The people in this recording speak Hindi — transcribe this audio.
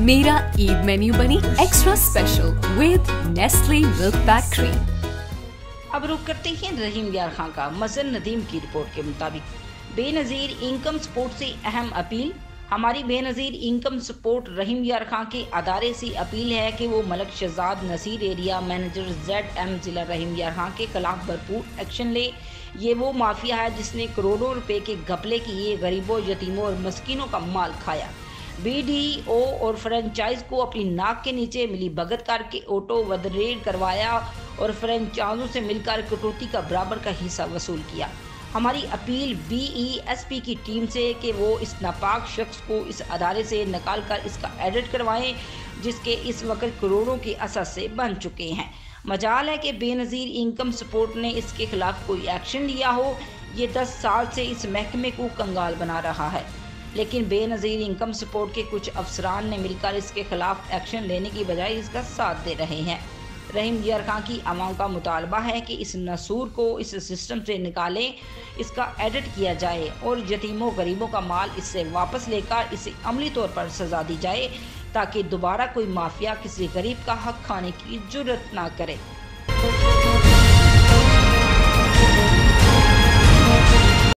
मेरा ईद मेन्यू बनी extra special with Nestle milk pack cream. अब रुक करते हैं रहीम यार खां का। मजन नदीम की रिपोर्ट के मुताबिक बेनज़ीर इनकम सपोर्ट से अहम अपील। हमारी बेनज़ीर इनकम सपोर्ट रहीम यार खां के अदारे से अपील है कि वो Malak Shahzad Naseer area manager ZM ज़िला रहीम यार खां के खिलाफ भरपूर एक्शन ले। ये वो माफिया है जिसने करोड़ों रुपए के घपले किए, गरीबों, यतीमों और मस्किनों का माल खाया। BDO और फ्रेंचाइज को अपनी नाक के नीचे मिली भगत करके ऑटो वदरेड करवाया और फ्रेंचाइजों से मिलकर कटौती का बराबर का हिस्सा वसूल किया। हमारी अपील BESP की टीम से कि वो इस नापाक शख्स को इस अदारे से निकाल कर इसका एडिट करवाएं जिसके इस वक्त करोड़ों के असस्य बन चुके हैं। मजाल है कि बेनज़ीर इनकम सपोर्ट ने इसके खिलाफ कोई एक्शन लिया हो। ये 10 साल से इस महकमे को कंगाल बना रहा है, लेकिन बेनज़ीर इनकम सपोर्ट के कुछ अफसरान ने मिलकर इसके खिलाफ एक्शन लेने की बजाय इसका साथ दे रहे हैं। रहीम यार खां की आवाम का मुतालबा है कि इस नसूर को इस सिस्टम से निकालें, इसका एडिट किया जाए और यतीमों गरीबों का माल इससे वापस लेकर इसे अमली तौर पर सजा दी जाए ताकि दोबारा कोई माफिया किसी गरीब का हक खाने की जुर्रत ना करे।